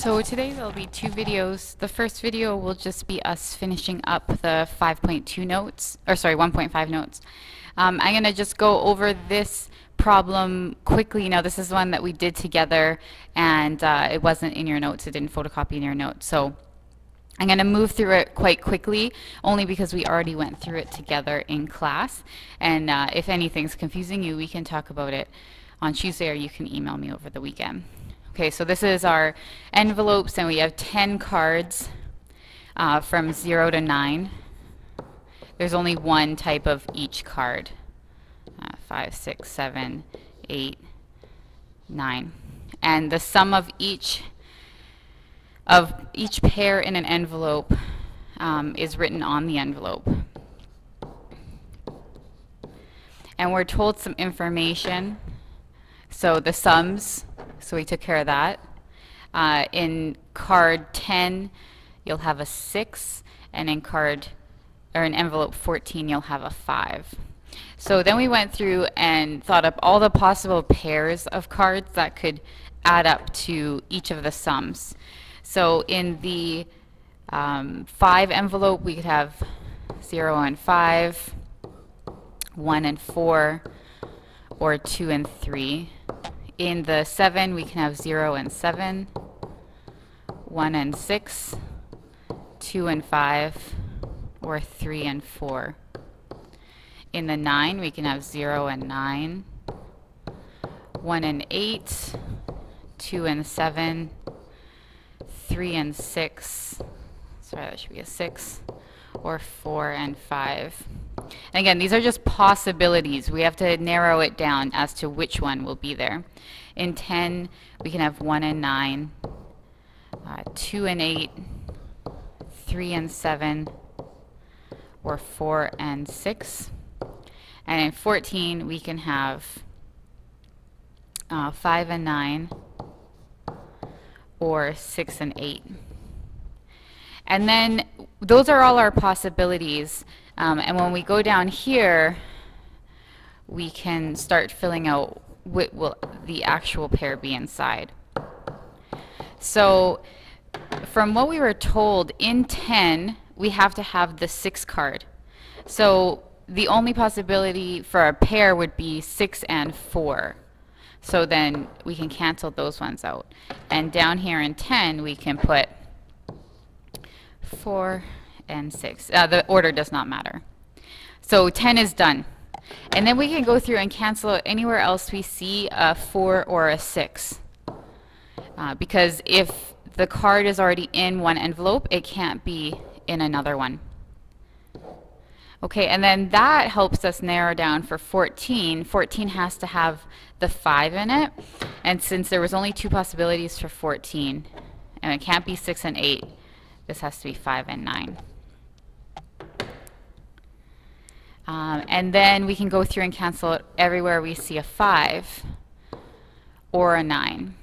So today there'll be two videos. The first video will just be us finishing up the 5.2 notes, or sorry, 1.5 notes. I'm going to just go over this problem quickly. Now this is one that we did together, and it wasn't in your notes. It didn't photocopy in your notes. So I'm going to move through it quite quickly, only because we already went through it together in class. And if anything's confusing you, we can talk about it on Tuesday, or you can email me over the weekend. Okay, so this is our envelopes, and we have 10 cards from 0 to 9. There's only one type of each card. 5, 6, 7, 8, 9. And the sum of each pair in an envelope is written on the envelope. And we're told some information. So the sums, so we took care of that. In card 10, you'll have a 6, and in envelope 14, you'll have a 5. So then we went through and thought up all the possible pairs of cards that could add up to each of the sums. So in the 5 envelope, we could have 0 and 5, 1 and 4, or 2 and 3. In the 7, we can have 0 and 7, 1 and 6, 2 and 5, or 3 and 4. In the 9, we can have 0 and 9, 1 and 8, 2 and 7, 3 and 6, sorry, that should be a 6, or 4 and 5. And again, these are just possibilities. We have to narrow it down as to which one will be there. In 10, we can have 1 and 9, 2 and 8, 3 and 7, or 4 and 6. And in 14, we can have 5 and 9, or 6 and 8. And then those are all our possibilities. And when we go down here, we can start filling out what will the actual pair be inside. So from what we were told, in 10, we have to have the 6 card. So the only possibility for a pair would be 6 and 4. So then we can cancel those ones out. And down here in 10, we can put 4 and 6. The order does not matter. So 10 is done. And then we can go through and cancel out anywhere else we see a 4 or a 6. Because if the card is already in one envelope, it can't be in another one. Okay, and then that helps us narrow down for 14. 14 has to have the 5 in it. And since there was only 2 possibilities for 14, and it can't be 6 and 8, this has to be 5 and 9. And then we can go through and cancel it everywhere we see a 5 or a 9.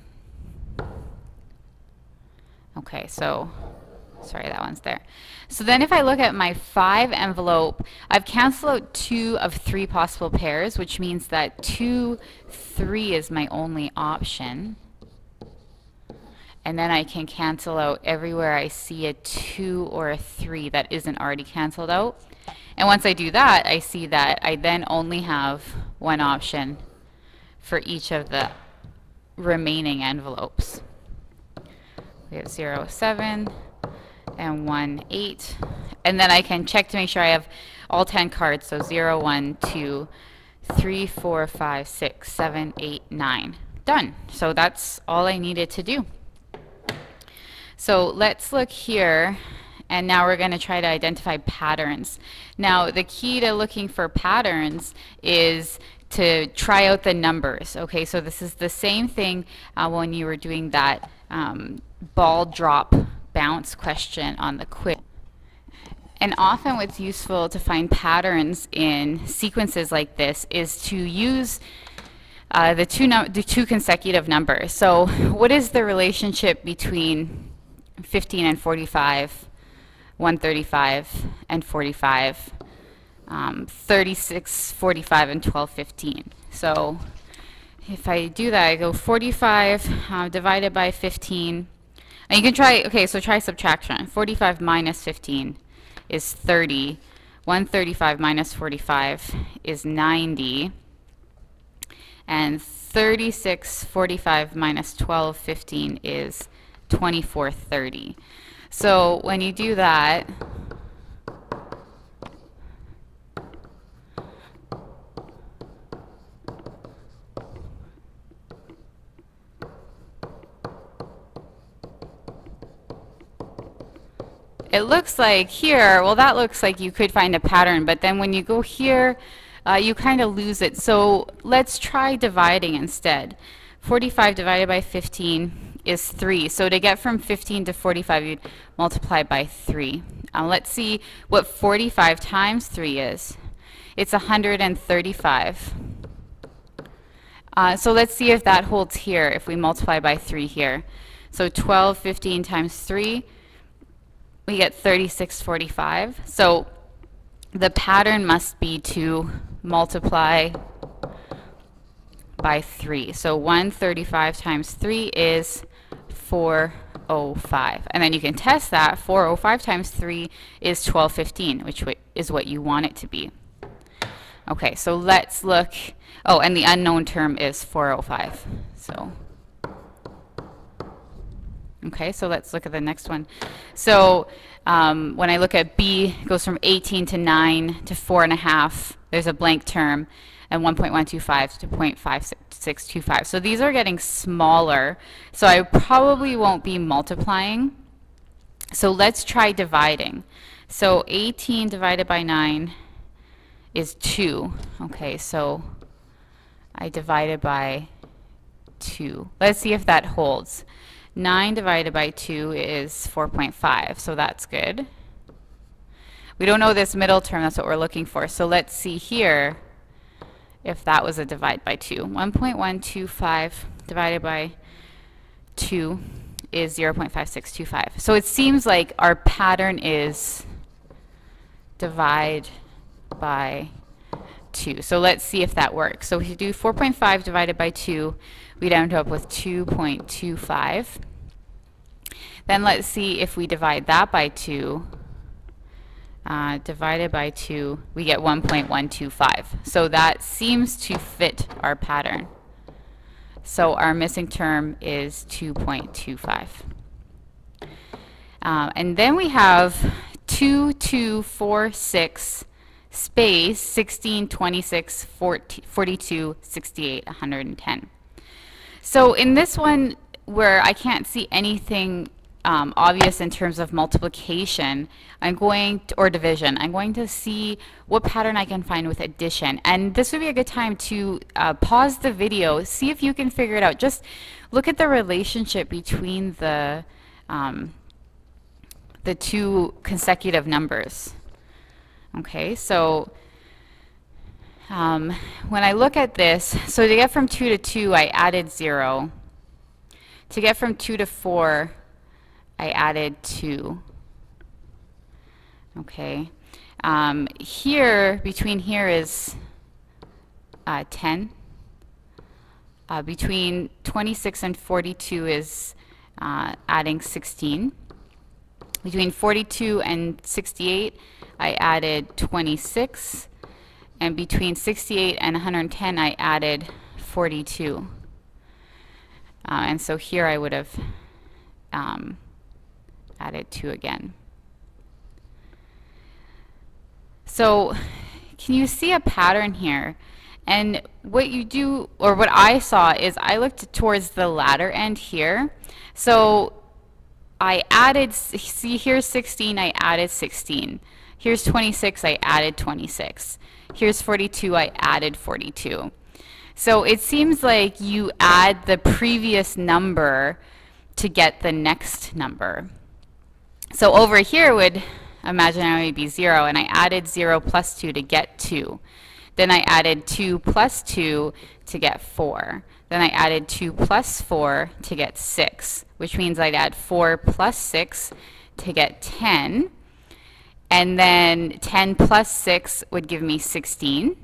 Okay, so sorry, that one's there. So then if I look at my 5 envelope, I've canceled out 2 of 3 possible pairs, which means that 2, 3 is my only option. And then I can cancel out everywhere I see a 2 or a 3 that isn't already canceled out. And once I do that, I see that I then only have one option for each of the remaining envelopes. We have 0, 7, and 1, 8. And then I can check to make sure I have all 10 cards. So 0, 1, 2, 3, 4, 5, 6, 7, 8, 9. Done. So that's all I needed to do. So let's look here, and now we're going to try to identify patterns. Now the key to looking for patterns is to try out the numbers. Okay, so this is the same thing when you were doing that ball drop bounce question on the quiz. And often what's useful to find patterns in sequences like this is to use the two consecutive numbers. So what is the relationship between 15 and 45, 135 and 45, 36, 45, and 12, 15? So if I do that, I go 45 divided by 15. And you can try, okay, so try subtraction. 45 minus 15 is 30. 135 minus 45 is 90. And 3645 minus 1215 is 2430. So when you do that, it looks like here, well, that looks like you could find a pattern, but then when you go here, you kind of lose it. So let's try dividing instead. 45 divided by 15 is 3. So to get from 15 to 45, you'd multiply by 3. Let's see what 45 times 3 is. It's 135. So let's see if that holds here, if we multiply by 3 here. So 12, 15 times 3, we get 3645. So the pattern must be to multiply by 3. So 135 times 3 is 405. And then you can test that. 405 times 3 is 1215, which is what you want it to be. Okay, so let's look. Oh, and the unknown term is 405. So okay, so let's look at the next one. So when I look at B, it goes from 18 to 9 to 4.5. There's a blank term, and 1.125 to 0.5625. So these are getting smaller. So I probably won't be multiplying. So let's try dividing. So 18 divided by 9 is 2. Okay, so I divided by 2. Let's see if that holds. 9 divided by 2 is 4.5, so that's good. We don't know this middle term, that's what we're looking for. So let's see here if that was a divide by 2. 1.125 divided by 2 is 0.5625. So it seems like our pattern is divide by 2. So let's see if that works. So if you do 4.5 divided by 2, we'd end up with 2.25. Then let's see if we divide that by 2. Divided by 2, we get 1.125. So that seems to fit our pattern. So our missing term is 2.25. And then we have 2, 2, 4, 6, space 16, 26, 42, 68, 110. So in this one, where I can't see anything obvious in terms of multiplication, or division, I'm going to see what pattern I can find with addition. And this would be a good time to pause the video, see if you can figure it out. Just look at the relationship between the two consecutive numbers. Okay, so when I look at this, so to get from 2 to 2, I added 0. To get from 2 to 4, I added 2. Okay. Here, between here is 10. Between 26 and 42 is adding 16. Between 42 and 68, I added 26. And between 68 and 110, I added 42. And so here I would have added 2 again. So can you see a pattern here? And what you do, or what I saw, is I looked towards the latter end here. So I added, see here's 16, I added 16. Here's 26, I added 26. Here's 42, I added 42. So it seems like you add the previous number to get the next number. So over here would imaginarily be 0, and I added 0 plus 2 to get 2. Then I added 2 plus 2 to get 4. Then I added 2 plus 4 to get 6, which means I'd add 4 plus 6 to get 10. And then 10 plus 6 would give me 16.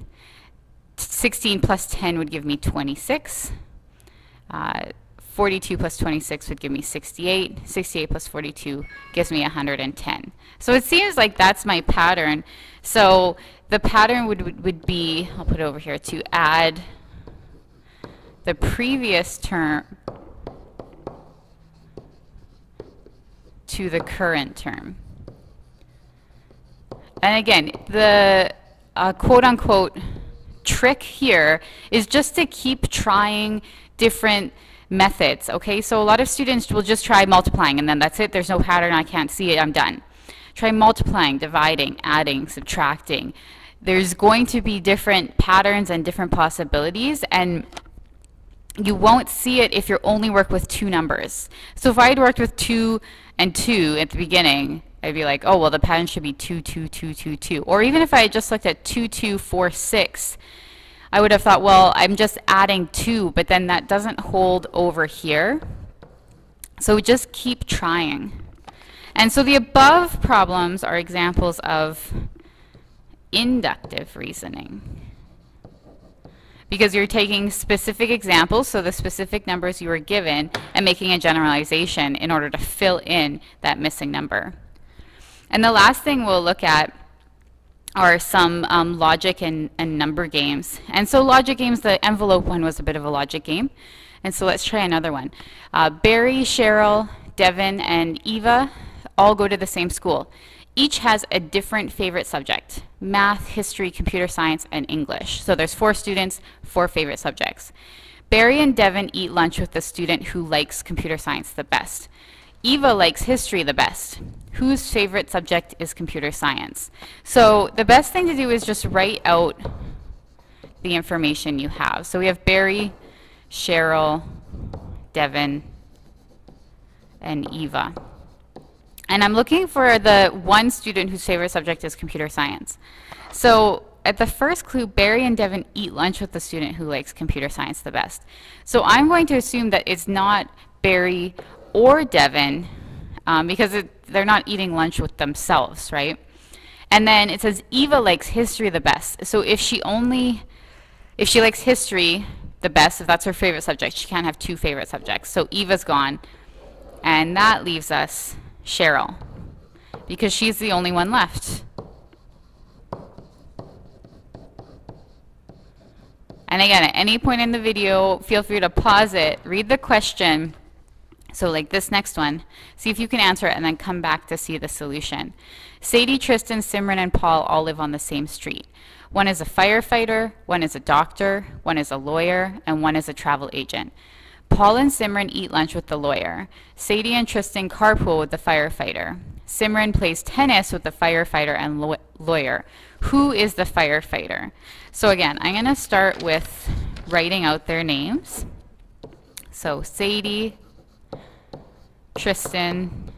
16 plus 10 would give me 26. 42 plus 26 would give me 68. 68 plus 42 gives me 110. So it seems like that's my pattern. So the pattern would be, I'll put it over here, to add the previous term to the current term. And again, the quote-unquote trick here is just to keep trying different methods, okay? So a lot of students will just try multiplying and then that's it. There's no pattern. I can't see it. I'm done. Try multiplying, dividing, adding, subtracting. There's going to be different patterns and different possibilities, and you won't see it if you only work with two numbers. So if I had worked with 2 and 2 at the beginning, I'd be like, oh, well, the pattern should be 2, 2, 2, 2, 2. Or even if I had just looked at 2, 2, 4, 6, I would have thought, well, I'm just adding 2, but then that doesn't hold over here. So just keep trying. And so the above problems are examples of inductive reasoning, because you're taking specific examples, so the specific numbers you were given, and making a generalization in order to fill in that missing number. And the last thing we'll look at are some logic and number games. And so logic games, the envelope one was a bit of a logic game. And so let's try another one. Barry, Cheryl, Devin, and Eva all go to the same school. Each has a different favorite subject: math, history, computer science, and English. So there's 4 students, 4 favorite subjects. Barry and Devin eat lunch with the student who likes computer science the best. Eva likes history the best. Whose favorite subject is computer science? So the best thing to do is just write out the information you have. So we have Barry, Cheryl, Devin, and Eva. And I'm looking for the one student whose favorite subject is computer science. So at the first clue, Barry and Devin eat lunch with the student who likes computer science the best. So I'm going to assume that it's not Barry or Devin, because they're not eating lunch with themselves, right? And then it says Eva likes history the best. So if she likes history the best, if that's her favorite subject, she can't have 2 favorite subjects. So Eva's gone, and that leaves us Cheryl, because she's the only one left. And again, at any point in the video, feel free to pause it, read the question. So like this next one, see if you can answer it and then come back to see the solution. Sadie, Tristan, Simran, and Paul all live on the same street. One is a firefighter, one is a doctor, one is a lawyer, and one is a travel agent. Paul and Simran eat lunch with the lawyer. Sadie and Tristan carpool with the firefighter. Simran plays tennis with the firefighter and lawyer. Who is the firefighter? So again, I'm going to start with writing out their names. So Sadie, Tristan,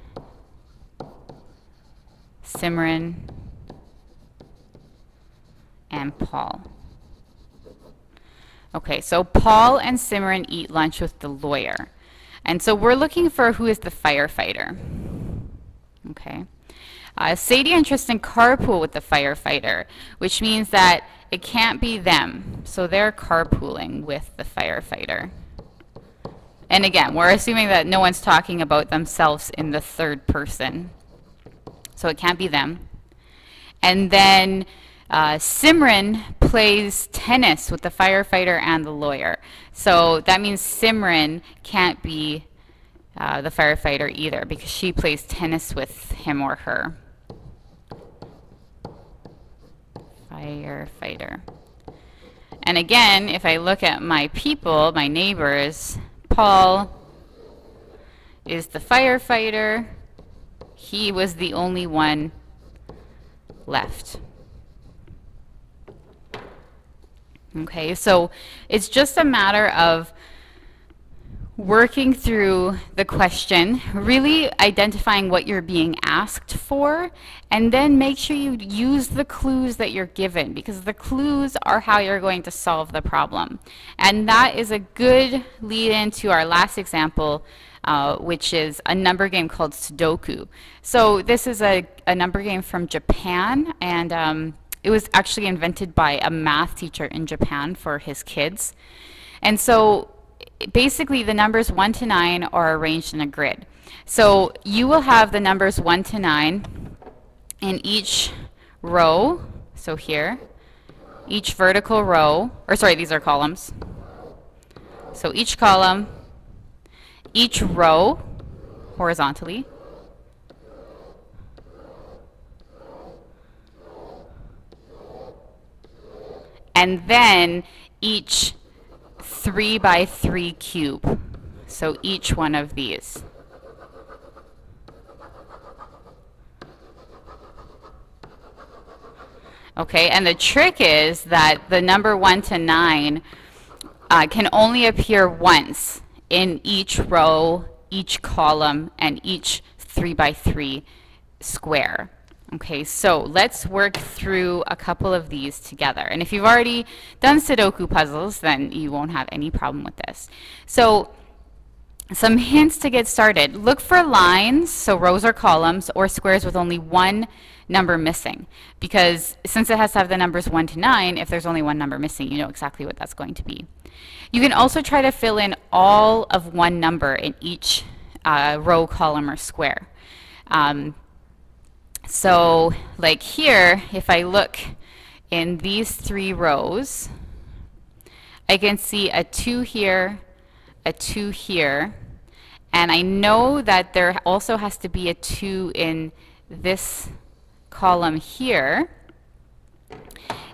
Simran, and Paul. Okay, so Paul and Simran eat lunch with the lawyer. And so we're looking for who is the firefighter. Okay. Sadie and Tristan carpool with the firefighter, which means that it can't be them. So they're carpooling with the firefighter. And again, we're assuming that no one's talking about themselves in the third person. So it can't be them. And then Simran plays tennis with the firefighter and the lawyer. So that means Simran can't be the firefighter either, because she plays tennis with him or her. Firefighter. And again, if I look at my people, my neighbors, Paul is the firefighter. He was the only one left. Okay, so it's just a matter of working through the question, really identifying what you're being asked for, and then make sure you use the clues that you're given, because the clues are how you're going to solve the problem. And that is a good lead into our last example, which is a number game called Sudoku. So this is a number game from Japan, and it was actually invented by a math teacher in Japan for his kids. And so basically the numbers 1 to 9 are arranged in a grid. So you will have the numbers 1 to 9 in each row, so here, each vertical row, or sorry, these are columns. So each column, each row, horizontally, and then each 3 by 3 cube. So each one of these. Okay, and the trick is that the number 1 to 9 can only appear once in each row, each column, and each 3 by 3 square. Okay, so let's work through a couple of these together. And if you've already done Sudoku puzzles, then you won't have any problem with this. So some hints to get started. Look for lines, so rows or columns, or squares with only one number missing. Because since it has to have the numbers 1 to 9, if there's only one number missing, you know exactly what that's going to be. You can also try to fill in all of one number in each row, column, or square. So like here, if I look in these 3 rows, I can see a 2 here, a 2 here, and I know that there also has to be a 2 in this column here.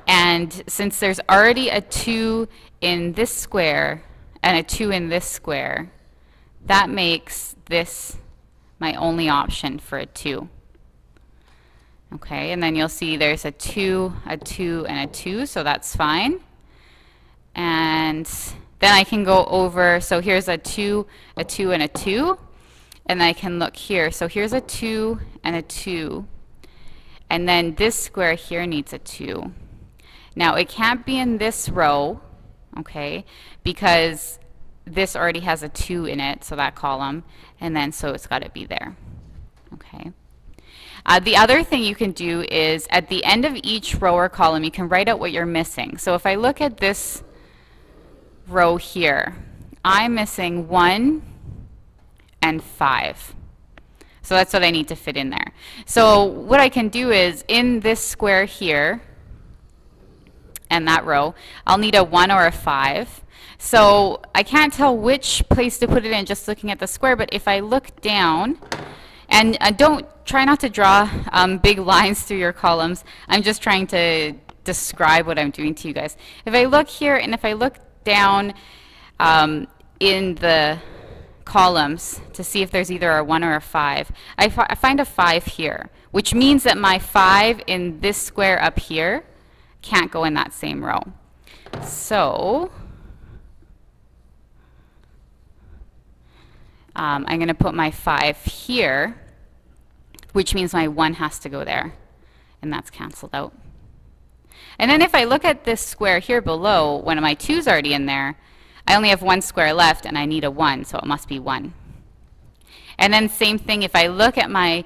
And since there's already a 2 in this square and a 2 in this square, that makes this my only option for a 2. Okay, and then you'll see there's a 2, a 2, and a 2, so that's fine. And then I can go over, so here's a 2, a 2, and a 2. And then I can look here. So here's a 2 and a 2. And then this square here needs a 2. Now it can't be in this row, okay, because this already has a 2 in it, so that column, and then so it's got to be there. Okay. The other thing you can do is at the end of each row or column, you can write out what you're missing. So if I look at this row here, I'm missing 1 and 5. So that's what I need to fit in there. So what I can do is in this square here and that row, I'll need a 1 or a 5. So I can't tell which place to put it in just looking at the square, but if I look down, and try not to draw big lines through your columns. I'm just trying to describe what I'm doing to you guys. If I look here and if I look down in the columns to see if there's either a 1 or a 5, I find a 5 here, which means that my 5 in this square up here can't go in that same row. So I'm going to put my 5 here, which means my 1 has to go there, and that's canceled out. And then if I look at this square here below, when my 2's already in there, I only have 1 square left, and I need a 1, so it must be 1. And then same thing, if I look at my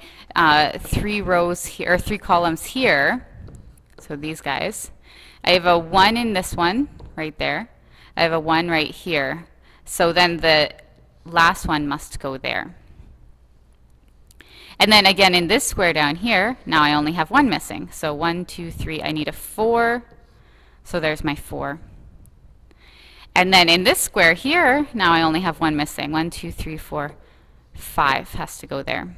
3 rows here, or 3 columns here, so these guys, I have a 1 in this one, right there. I have a 1 right here. So then the last one must go there. And then again in this square down here, now I only have 1 missing. So 1, 2, 3, I need a 4. So there's my 4. And then in this square here, now I only have 1 missing. 1, 2, 3, 4, 5 has to go there.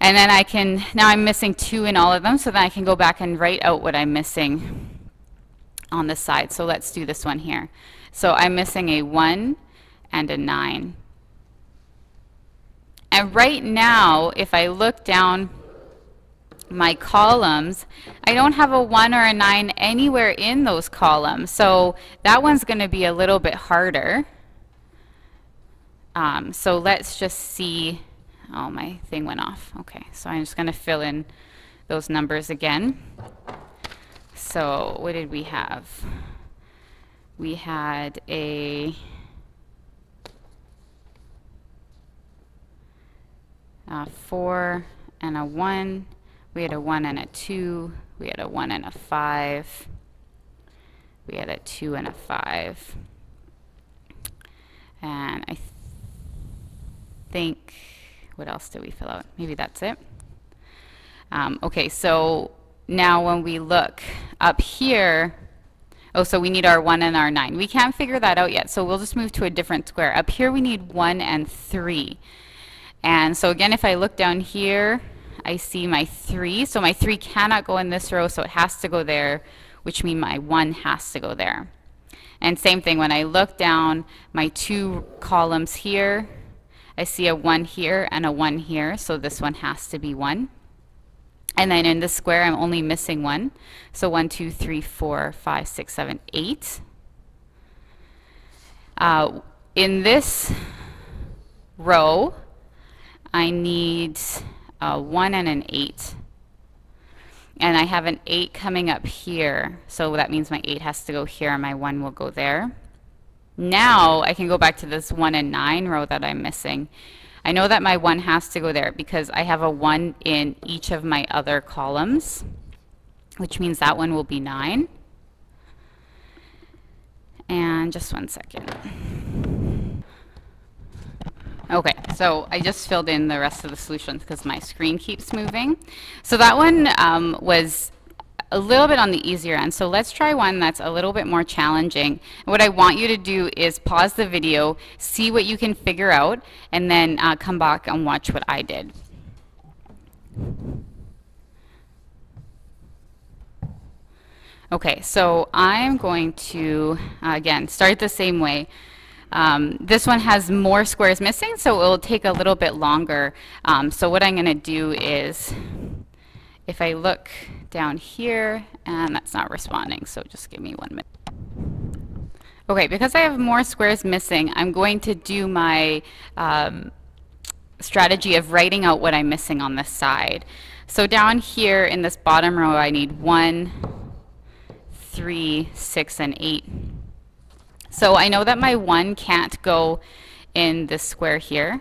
And then I can, now I'm missing 2 in all of them, so then I can go back and write out what I'm missing on the side. So let's do this one here. So I'm missing a 1 and a 9. And right now, if I look down my columns, I don't have a 1 or a 9 anywhere in those columns. So that one's going to be a little bit harder. So let's just see. Oh, my thing went off. Okay, so I'm just going to fill in those numbers again. So what did we have? We had a 4 and a 1. We had a 1 and a 2. We had a 1 and a 5. We had a 2 and a 5. And I think, what else did we fill out? Maybe that's it. Okay, so now when we look up here, oh, so we need our 1 and our 9. We can't figure that out yet, so we'll just move to a different square. Up here we need 1 and 3. And so again, if I look down here, I see my 3. So my 3 cannot go in this row, so it has to go there, which means my 1 has to go there. And same thing, when I look down my 2 columns here, I see a 1 here and a 1 here, so this one has to be 1. And then in this square, I'm only missing 1. So 1, 2, 3, 4, 5, 6, 7, 8. In this row, I need a 1 and an 8. And I have an 8 coming up here. So that means my 8 has to go here and my 1 will go there. Now I can go back to this 1 and 9 row that I'm missing. I know that my 1 has to go there because I have a 1 in each of my other columns, which means that one will be 9. And just one second. Okay, so I just filled in the rest of the solutions because my screen keeps moving. So that one was a little bit on the easier end. So let's try one that's a little bit more challenging. And what I want you to do is pause the video, see what you can figure out, and then come back and watch what I did. Okay, so I'm going to, again, start the same way. This one has more squares missing, so it will take a little bit longer. So what I'm going to do is, if I look down here, and that's not responding, so just give me 1 minute. Okay, because I have more squares missing, I'm going to do my strategy of writing out what I'm missing on this side. So down here in this bottom row, I need 1, 3, 6, and 8. So I know that my 1 can't go in this square here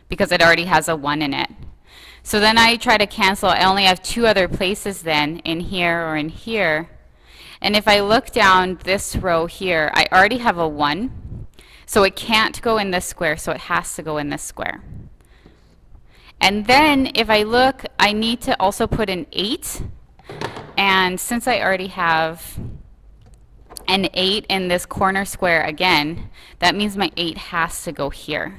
because it already has a 1 in it. So then I try to cancel. I only have 2 other places then, in here or in here. And if I look down this row here, I already have a 1. So it can't go in this square, so it has to go in this square. And then if I look, I need to also put an 8. And since I already have an 8 in this corner square again, that means my 8 has to go here.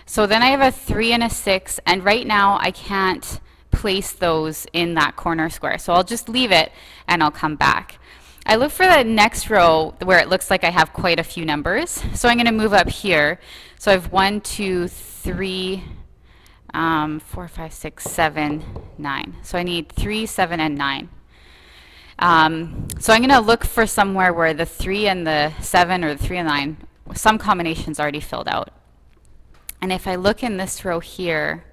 So then I have a 3 and a 6, and right now I can't place those in that corner square. So I'll just leave it and I'll come back. I look for the next row where it looks like I have quite a few numbers. So I'm going to move up here. So I have 1, 2, 3, 4, 5, 6, 7, 9. So I need 3, 7, and 9. So I'm going to look for somewhere where the 3 and the 7 or the 3 and 9, some combinations already filled out. And if I look in this row here,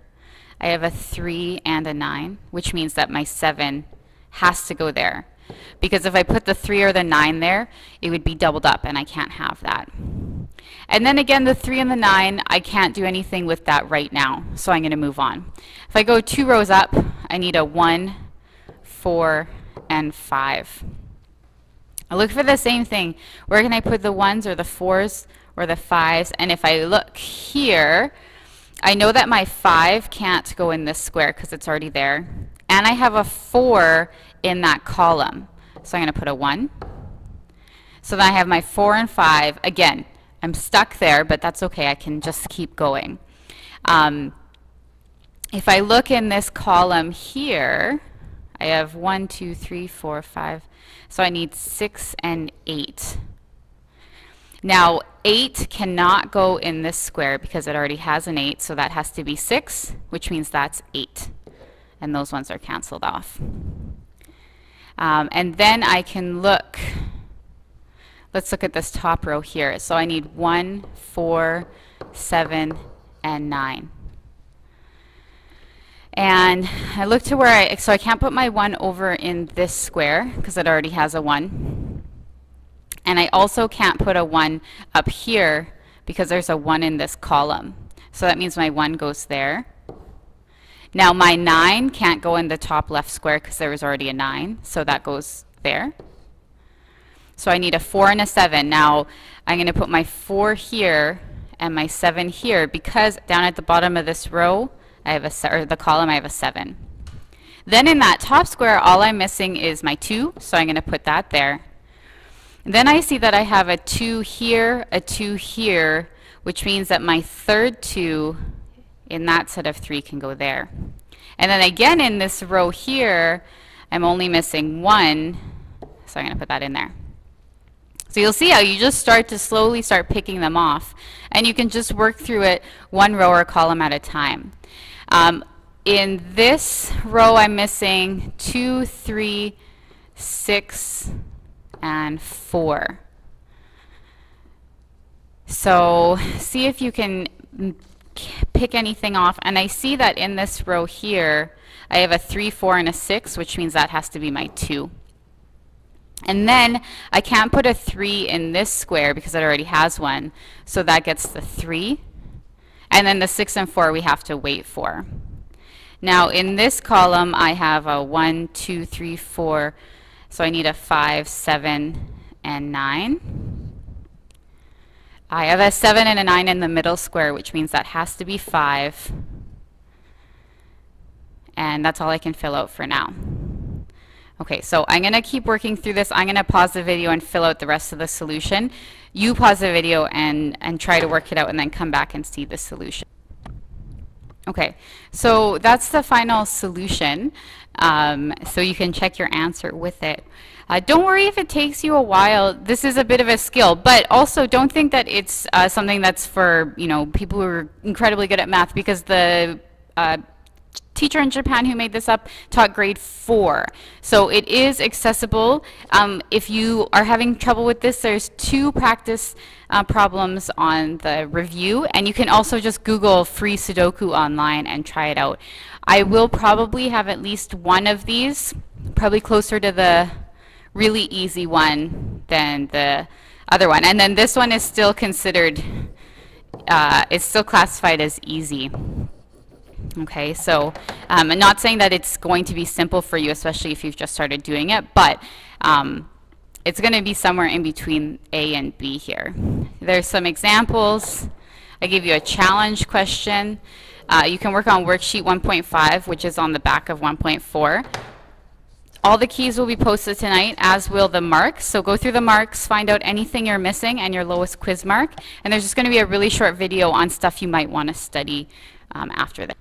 I have a 3 and a 9, which means that my 7 has to go there. Because if I put the 3 or the 9 there, it would be doubled up, and I can't have that. And then again, the 3 and the 9, I can't do anything with that right now, so I'm going to move on. If I go 2 rows up, I need a 1, 4, and 5. I look for the same thing. Where can I put the 1s or the 4s or the 5s? And if I look here, I know that my 5 can't go in this square because it's already there. And I have a 4 in that column. So I'm going to put a 1. So then I have my 4 and 5. Again, I'm stuck there, but that's okay. I can just keep going. If I look in this column here, I have 1, 2, 3, 4, 5. So I need 6 and 8. Now, 8 cannot go in this square because it already has an 8, so that has to be 6, which means that's 8. And those ones are canceled off. And then I can look. Let's look at this top row here. So I need 1, 4, 7, and 9. And I look to where so I can't put my 1 over in this square because it already has a 1. And I also can't put a 1 up here because there's a 1 in this column. So that means my 1 goes there. Now my 9 can't go in the top left square because there was already a 9, so that goes there. So I need a 4 and a 7. Now I'm going to put my 4 here and my 7 here because down at the bottom of this row, I have or the column, I have a 7. Then in that top square, all I'm missing is my 2, so I'm going to put that there. And then I see that I have a 2 here, a 2 here, which means that my third 2 in that set of 3 can go there. And then again in this row here, I'm only missing 1, so I'm going to put that in there. So you'll see how you just start to slowly start picking them off, and you can just work through it one row or column at a time. In this row, I'm missing 2, 3, 6, and 4. So see if you can pick anything off. And I see that in this row here, I have a 3, 4, and a 6, which means that has to be my 2. And then I can't put a 3 in this square because it already has one. So that gets the 3. And then the 6 and 4 we have to wait for. Now in this column, I have a 1, 2, 3, 4. So I need a 5, 7, and 9. I have a 7 and a 9 in the middle square, which means that has to be 5. And that's all I can fill out for now. Okay, so I'm going to keep working through this. I'm going to pause the video and fill out the rest of the solution. You pause the video and try to work it out and then come back and see the solution. Okay, so that's the final solution. So you can check your answer with it. Don't worry if it takes you a while. This is a bit of a skill, but also don't think that it's something that's for people who are incredibly good at math, because the teacher in Japan who made this up taught grade 4. So it is accessible. If you are having trouble with this, there's 2 practice problems on the review, and you can also just Google free Sudoku online and try it out. I will probably have at least one of these, probably closer to the really easy one than the other one. And then this one is still considered, it's still classified as easy. Okay, so I'm not saying that it's going to be simple for you, especially if you've just started doing it, but it's going to be somewhere in between A and B here. There's some examples. I give you a challenge question. You can work on worksheet 1.5, which is on the back of 1.4. All the keys will be posted tonight, as will the marks. So go through the marks, find out anything you're missing and your lowest quiz mark. And there's just going to be a really short video on stuff you might want to study after that.